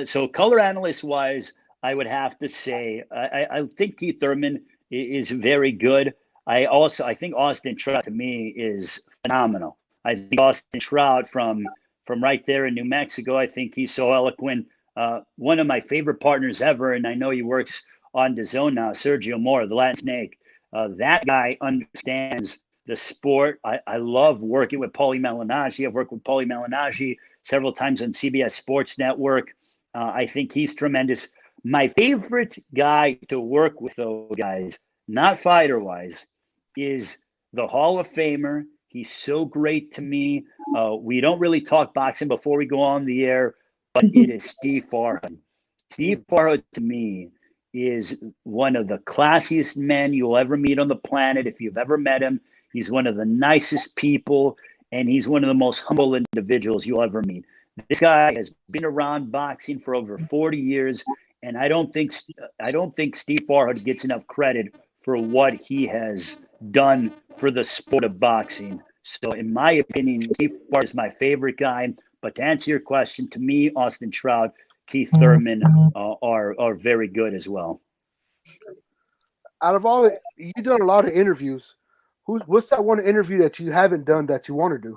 so color analyst-wise, I would have to say I think Keith Thurman is very good. I think Austin Trout, to me, is phenomenal. I think Austin Trout from right there in New Mexico, I think he's so eloquent. One of my favorite partners ever, and I know he works on DAZN now, Sergio Moro, the Latin Snake. That guy understands the sport. I love working with Paulie Malignaggi. I've worked with Paulie Malignaggi several times on CBS Sports Network. I think he's tremendous. My favorite guy to work with, though, guys, not fighter-wise, is the Hall of Famer. He's so great to me. We don't really talk boxing before we go on the air, but it is Steve Farhood. Steve Farhood, to me, is one of the classiest men you'll ever meet on the planet. If you've ever met him, he's one of the nicest people, and he's one of the most humble individuals you'll ever meet. This guy has been around boxing for over 40 years, and I don't think Steve Farhood gets enough credit for what he has done for the sport of boxing. So in my opinion, Steve Farhood is my favorite guy. But to answer your question, to me, Austin Trout, Keith Thurman are very good as well. Out of all, you've done a lot of interviews. What's that one interview that you haven't done that you want to do?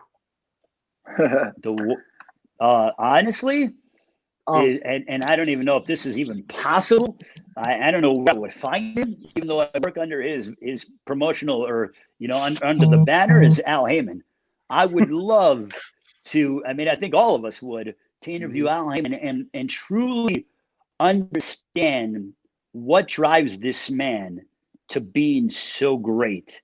Honestly, and I don't even know if this is even possible. I don't know where I would find him, even though I work under his promotional or under the banner is Al Heyman. I would love to. I mean, I think all of us would to interview Al Heyman and truly understand what drives this man to being so great.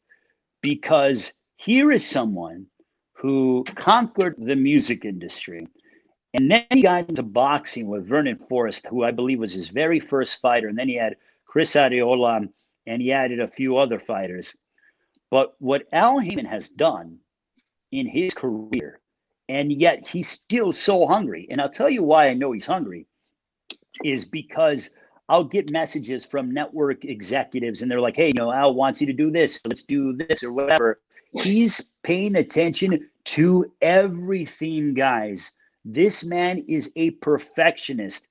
Because here is someone who conquered the music industry. And then he got into boxing with Vernon Forrest, who I believe was his very first fighter. And then he had Chris Arreola, and he added a few other fighters. But what Al Heyman has done in his career, and yet he's still so hungry. And I'll tell you why I know he's hungry, is because I'll get messages from network executives, and they're like, hey, Al wants you to do this. Let's do this or whatever. He's paying attention to everything, guys. This man is a perfectionist.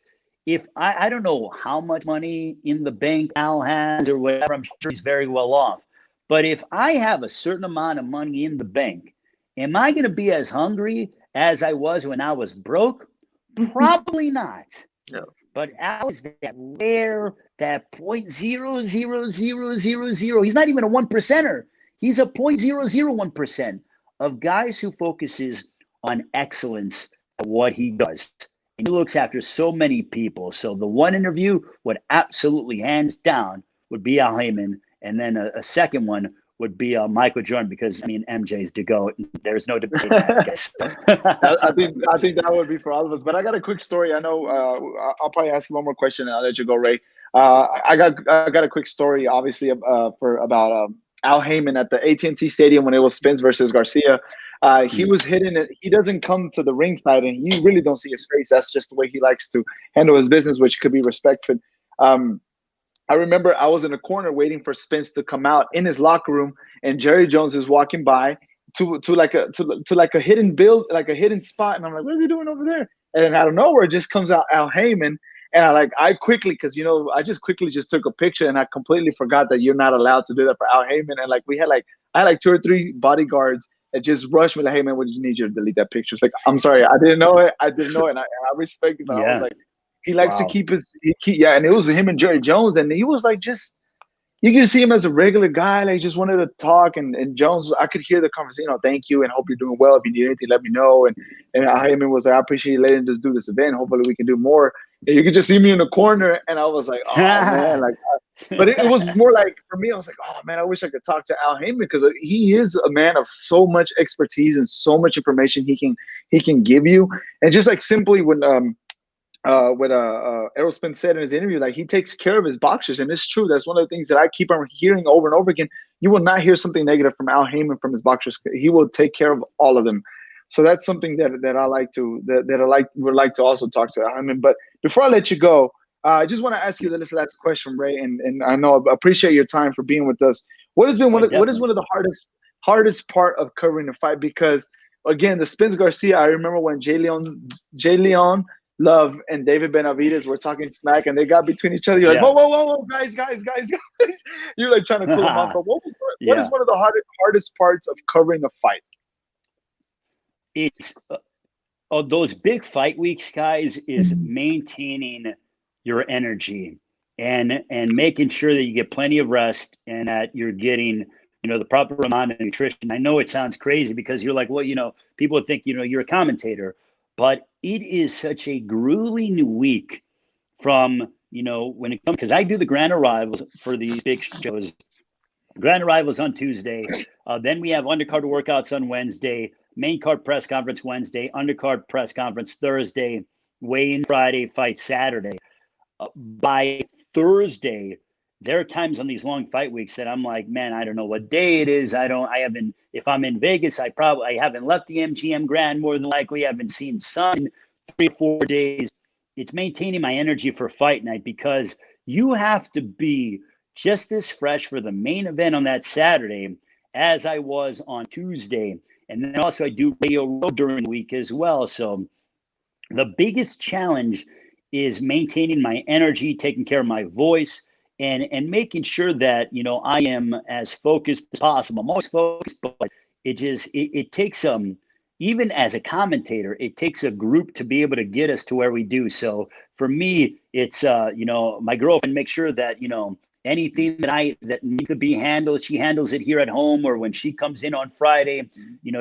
If I don't know how much money in the bank Al has or whatever, I'm sure he's very well off. But if I have a certain amount of money in the bank, am I going to be as hungry as I was when I was broke? Probably not. No. But Al is that rare, that 0.00000. He's not even a 1%er. He's a 0.001% of guys who focuses on excellence at what he does. And he looks after so many people. So the one interview would absolutely, hands down, would be Al Heyman. And then a second one would be Michael Jordan, because, I mean, MJ's to go. There's no debate, I guess. I think that would be for all of us. But I got a quick story. I know I'll probably ask you one more question, and I'll let you go, Ray. I got a quick story, obviously, about Al Heyman at the AT&T Stadium when it was Spence versus Garcia. He was hitting it. He doesn't come to the ringside, and you really don't see his face. That's just the way he likes to handle his business, which could be respectful. I remember I was in a corner waiting for Spence to come out in his locker room, and Jerry Jones is walking by to like a hidden like a hidden spot, and I'm like, what is he doing over there? And then out of nowhere just comes out Al Heyman, and I quickly, because I just quickly took a picture, and I completely forgot that you're not allowed to do that for Al Heyman, and I had 2 or 3 bodyguards that just rushed me like, hey man, what do you need you to delete that picture? It's like, I'm sorry, I didn't know it, and I respect it, but I was like, he likes to keep and it was him and Jerry Jones, and he was like, you can see him as a regular guy, like just wanted to talk, and Jones, I could hear the conversation, thank you, and hope you're doing well. If you need anything, let me know. And Heyman was like, I appreciate you letting us do this event. Hopefully we can do more. And you could just see me in the corner, and I was like, oh man, but it was more like, for me, I was like, oh man, I wish I could talk to Al Heyman, because he is a man of so much expertise and so much information he can give you. And just like simply when Errol Spence said in his interview, like, he takes care of his boxers, and it's true. That's one of the things that I keep on hearing over and over again. You will not hear something negative from Al Heyman from his boxers. He will take care of all of them. So that's something that I would like to also talk to Al Heyman. But before I let you go, I just want to ask you this last question, Ray, and I know I appreciate your time for being with us. What is one of the hardest part of covering the fight? Because again, the Spence Garcia, I remember when Jay Leon Love and David Benavidez were talking smack, and they got between each other. You're like, whoa, guys. You're like trying to cool them off. But what is one of the hardest parts of covering a fight? It's those big fight weeks, guys, is maintaining your energy and making sure that you get plenty of rest and that you're getting the proper amount of nutrition. I know it sounds crazy because you're like, well, people think you're a commentator. But it is such a grueling week from, when it comes, because I do the grand arrivals for these big shows. Grand arrivals on Tuesday. Then we have undercard workouts on Wednesday, main card press conference Wednesday, undercard press conference Thursday, weigh-in Friday, fight Saturday. By Thursday, there are times on these long fight weeks that I'm like, man, I don't know what day it is. If I'm in Vegas, I haven't left the MGM Grand more than likely. I haven't seen sun in 3 or 4 days. It's maintaining my energy for fight night, because you have to be just as fresh for the main event on that Saturday as I was on Tuesday. And then also I do Radio Row during the week as well. So the biggest challenge is maintaining my energy, taking care of my voice, and making sure that, I am as focused as possible. I'm always focused, but it takes even as a commentator, it takes a group to be able to get us to where we do. So for me, it's my girlfriend makes sure that anything that needs to be handled, she handles it here at home, or when she comes in on Friday,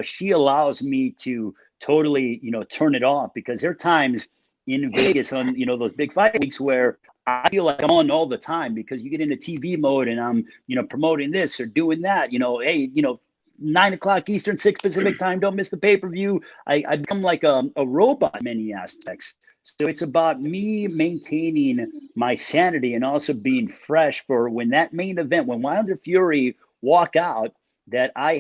she allows me to totally turn it off, because there are times in Vegas on those big fight weeks where I feel like I'm on all the time, because you get into TV mode and I'm promoting this or doing that. Hey, 9 o'clock Eastern, 6 Pacific time. Don't miss the pay-per-view. I become like a robot in many aspects. So it's about me maintaining my sanity and also being fresh for when that main event, when Wilder Fury walk out, that I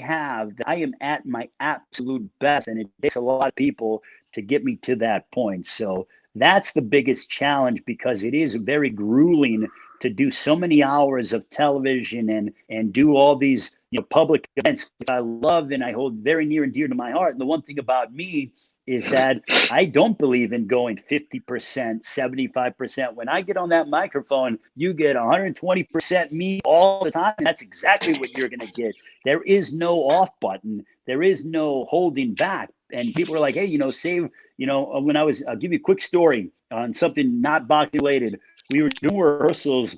am at my absolute best. And it takes a lot of people to get me to that point. So that's the biggest challenge, because it is very grueling to do so many hours of television and do all these public events, which I love and I hold very near and dear to my heart. And the one thing about me is that I don't believe in going 50%, 75%. When I get on that microphone, you get 120% me all the time. And that's exactly what you're going to get. There is no off button. There is no holding back. And people are like, hey, save, when I'll give you a quick story on something not boxing related. We were doing rehearsals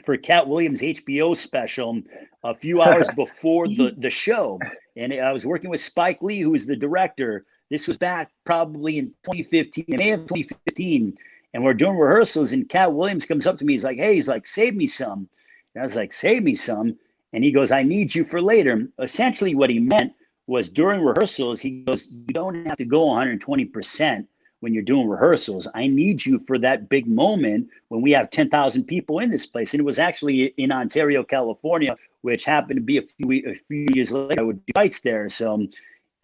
for Cat Williams' HBO special a few hours before the show. And I was working with Spike Lee, who was the director. This was back probably in 2015, May of 2015. And we're doing rehearsals, and Cat Williams comes up to me. He's like, save me some. And I was like, save me some. And he goes, I need you for later. Essentially what he meant was during rehearsals, he goes, you don't have to go 120% when you're doing rehearsals. I need you for that big moment when we have 10,000 people in this place. And it was actually in Ontario, California, which happened to be a few years later. I would do fights there. So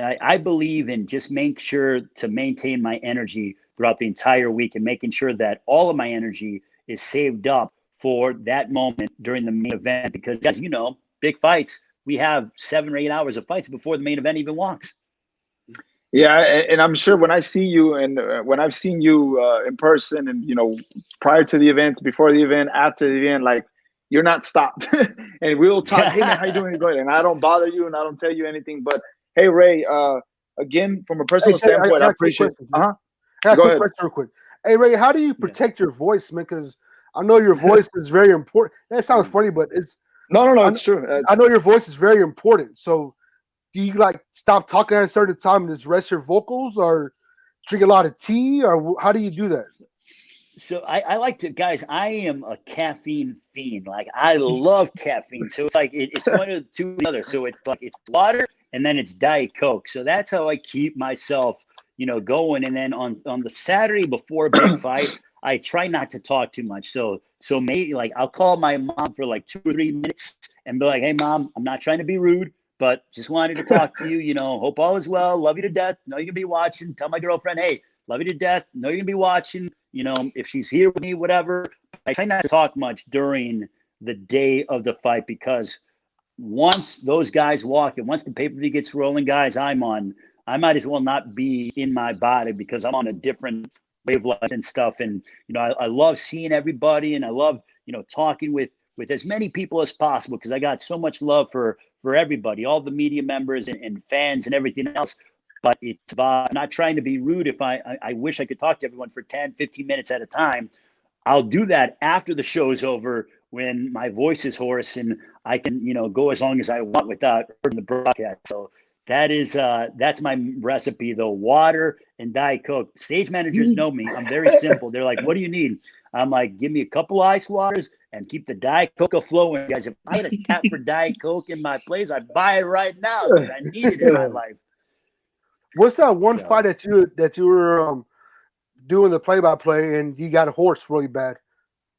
I believe in just making sure to maintain my energy throughout the entire week, and making sure that all of my energy is saved up for that moment during the main event. Because as you know, big fights, we have 7 or 8 hours of fights before the main event even walks. Yeah, and I'm sure when I see you, and when I've seen you in person, and prior to the event, before the event, after the event, like, you're not stopped. And we'll talk. Hey man, how you doing? And I don't bother you, and I don't tell you anything. But hey, Ray, again, from a personal standpoint, I appreciate. I got a quick question real quick. Hey Ray, how do you protect your voice, man? Because I know your voice is very important. That sounds funny, but it's no, it's true. I know your voice is very important. So do you stop talking at a certain time and just rest your vocals, or drink a lot of tea, or how do you do that? So I like to, guys, I am a caffeine fiend. Like, I love caffeine. So it's like, it's one of the two others. So it's like, it's water and then it's Diet Coke. So that's how I keep myself, going. And then on the Saturday before a big fight, I try not to talk too much. So maybe I'll call my mom for 2 or 3 minutes and be like, hey mom, I'm not trying to be rude, but just wanted to talk to you, hope all is well. Love you to death. Know you're gonna be watching. Tell my girlfriend, hey, love you to death. Know you're gonna be watching. If she's here with me, whatever. I try not to talk much during the day of the fight, because once those guys walk and once the pay-per-view gets rolling, guys, I might as well not be in my body, because I'm on a different wavelength and stuff. And, I love seeing everybody, and I love, talking with as many people as possible, because I got so much love for everybody, all the media members and fans and everything else. But it's about not trying to be rude. If I wish I could talk to everyone for 10, 15 minutes at a time. I'll do that after the show's over, when my voice is hoarse and I can, go as long as I want without hurting the broadcast. So that's my recipe, though. Water and Diet Coke. Stage managers know me. I'm very simple. They're like, what do you need? I'm like, give me a couple ice waters and keep the Diet Coke flowing. Guys, if I had a tap for Diet Coke in my place, I'd buy it right now, because I need it in my life. What's that one fight that you were doing the play-by-play and you got a horse really bad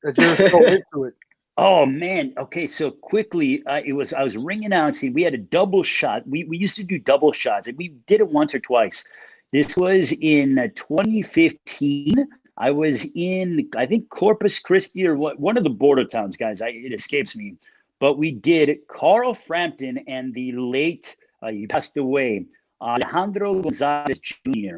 that you're so into it? Oh man. Okay. So quickly, I was ring announcing. We had a double shot. We used to do double shots, and we did it once or twice. This was in 2015. I was in, I think, Corpus Christi or one of the border towns, guys. It escapes me. But we did Carl Frampton and the late, he passed away, Alejandro Gonzalez Jr.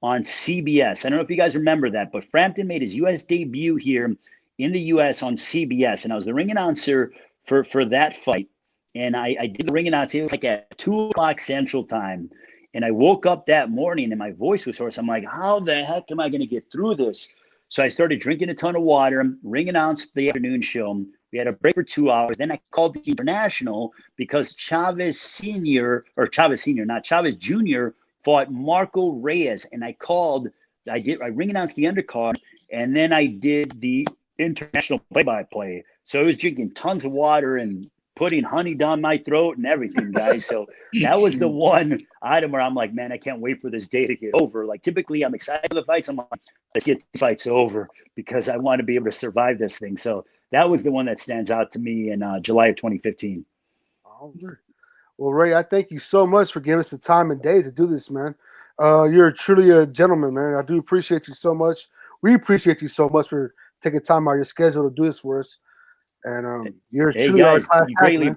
on CBS. I don't know if you guys remember that, but Frampton made his U.S. debut here in the U.S. on CBS, and I was the ring announcer for that fight. and I did the ring announce. It was like at 2 o'clock Central Time. And I woke up that morning and my voice was hoarse. I'm like, how the heck am I going to get through this? So I started drinking a ton of water, ring announced the afternoon show. We had a break for 2 hours. Then I called the international because Chavez Sr., or Chavez Sr., not Chavez Jr., fought Marco Reyes. And I ring announced the undercard, and then I did the international play-by-play. So I was drinking tons of water and putting honey down my throat and everything, guys. So that was the one item where I'm like, man, I can't wait for this day to get over. Like, typically I'm excited for the fights. I'm like, let's get the fights over because I want to be able to survive this thing. So that was the one that stands out to me in July of 2015. All right. Well, Ray, I thank you so much for giving us the time and day to do this, man. You're truly a gentleman, man. I do appreciate you so much. We appreciate you so much for taking time out of your schedule to do this for us. And you're truly guys, our class act, man.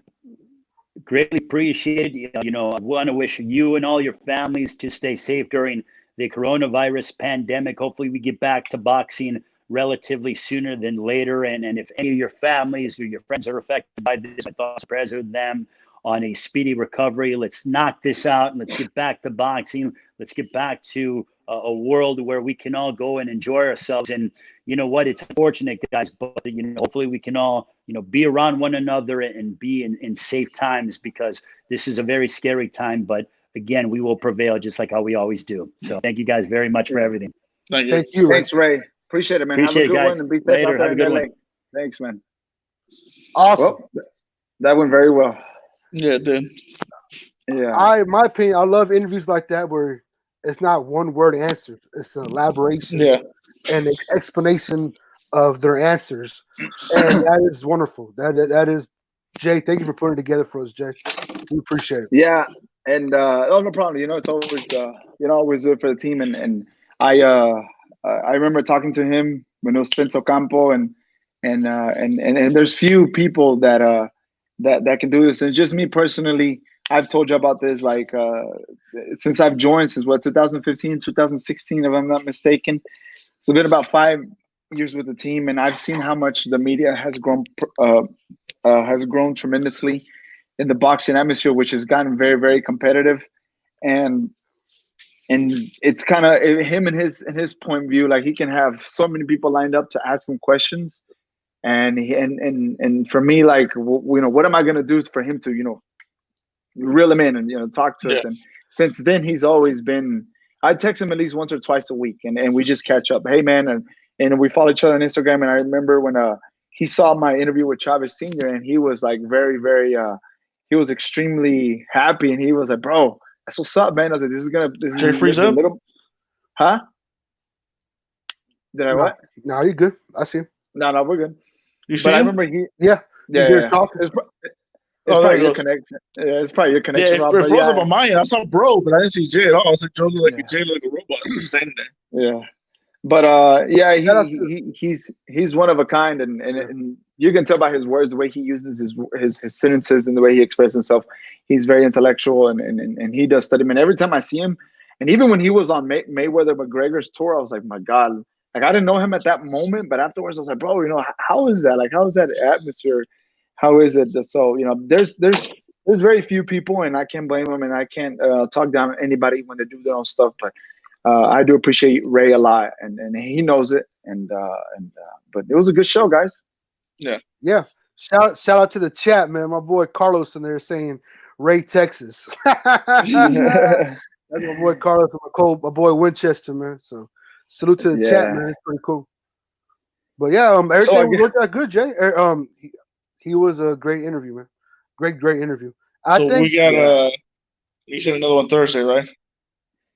Greatly appreciated. You know, I want to wish you and all your families to stay safe during the coronavirus pandemic. Hopefully we get back to boxing relatively sooner than later. And if any of your families or your friends are affected by this, my thoughts are prayers with them on a speedy recovery. Let's knock this out and let's get back to boxing. Let's get back to a world where we can all go and enjoy ourselves. And you know what? It's unfortunate, guys, but you know, hopefully we can all, you know, be around one another and be in safe times, because this is a very scary time. But again, we will prevail just like how we always do. So thank you guys very much for everything. Thank you. Thanks, Ray. Appreciate it, man. Appreciate Have a good it, guys. one and be safe Later. out there Have a good in LA. one. Thanks, man. Awesome. Well, that went very well. Yeah, it did. Yeah. My opinion, I love interviews like that where it's not one word answer. It's an elaboration and an explanation of their answers. And that is wonderful. That is, Jay, thank you for putting it together for us, Jay. We appreciate it. Yeah. And no problem. You know, it's always always good for the team. And I remember talking to him when it was Spencer Campo and there's few people that can do this. And it's just me personally. I've told you about this, like, since I've joined, since 2015, 2016, if I'm not mistaken. It's been about 5 years with the team, and I've seen how much the media has grown tremendously in the boxing atmosphere, which has gotten very, very competitive. And it's kind of him and his point of view, like, he can have so many people lined up to ask him questions. And for me, like, you know, what am I going to do for him to, you know, reel him in and, you know, talk to us. And since then, he's always been, I text him at least once or twice a week, and we just catch up. Hey, man. And we follow each other on Instagram. And I remember when he saw my interview with Chavez Sr., and he was like very, very, he was extremely happy. And he was like, bro, that's what's up, man. I was like, this is Jay freeze up? Huh? Did I what? No, you're good. I see him. No, we're good. You see but him? I remember Yeah. Talking. It's probably your connection. Yeah, it's probably your connection. Yeah, it froze up on my end. I saw bro, but I didn't see Jay at all. I was like, Joe looked like Jay looked like a robot just standing there. Yeah. But he's one of a kind, and you can tell by his words, the way he uses his sentences and the way he expresses himself. He's very intellectual, and he does study. And every time I see him, and even when he was on Mayweather McGregor's tour, I was like, my God, like, I didn't know him at that moment, but afterwards I was like, bro, you know, how is that? Like, how is that atmosphere? How is it? So, you know, there's very few people, and I can't blame them, and I can't talk down anybody when they do their own stuff, but. I do appreciate Ray a lot, and he knows it, but it was a good show, guys. Yeah. Shout out to the chat, man. My boy Carlos in there saying Ray, Texas. That's my boy Carlos and my boy Winchester, man. So salute to the chat, man. It's pretty cool. But yeah, everything worked out good, Jay. He was a great interview, man. Great interview. We got you said another one Thursday, right?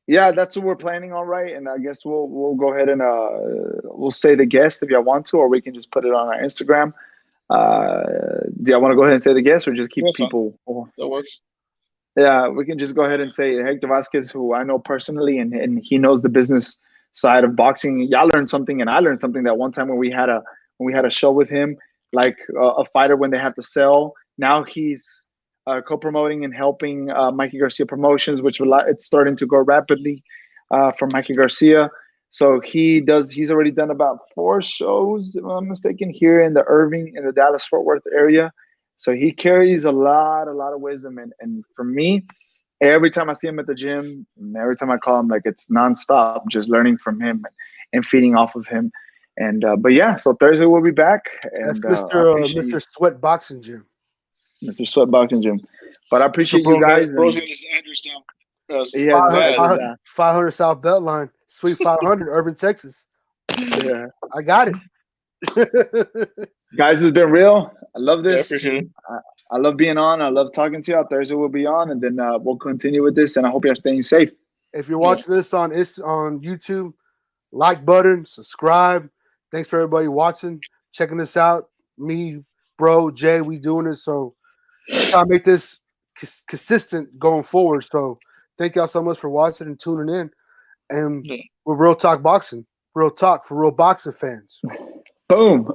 Yeah, that's what we're planning on, right? And I guess we'll go ahead and we'll say the guest if y'all want to, or we can just put it on our Instagram. Do y'all want to go ahead and say the guest, or just keep people? That works. Yeah, we can just go ahead and say Hector Vasquez, who I know personally, and he knows the business side of boxing. Y'all learned something, and I learned something that one time when we had a show with him, like a fighter when they have to sell. Now he's co-promoting and helping Mikey Garcia Promotions, which it's starting to go rapidly for Mikey Garcia. So he's already done about 4 shows, if I'm not mistaken, here in the Dallas-Fort Worth area. So he carries a lot of wisdom. And for me, every time I see him at the gym, and every time I call him, like it's nonstop, just learning from him and feeding off of him. And but yeah, so Thursday we'll be back. That's And I Mr. appreciate Mr. Sweat Boxing Gym. Mr. Sweat Boxing Gym. But I appreciate bro, you guys. bro's And got his address down. he has his address down. 500 South Beltline, Suite 500, Urban, Texas. Yeah. I got it. Guys, it's been real. I love Yeah, I this. appreciate it. I love being on. I love talking to you. Thursday we'll be on, and then we'll continue with this. And I hope you're staying safe. If you're watching this on YouTube, like button, subscribe. Thanks for everybody watching, checking this out. Me, bro, Jay, we doing this. So try to make this consistent going forward. So thank y'all so much for watching and tuning in. And we're Real Talk Boxing. Real talk for real boxing fans. Boom.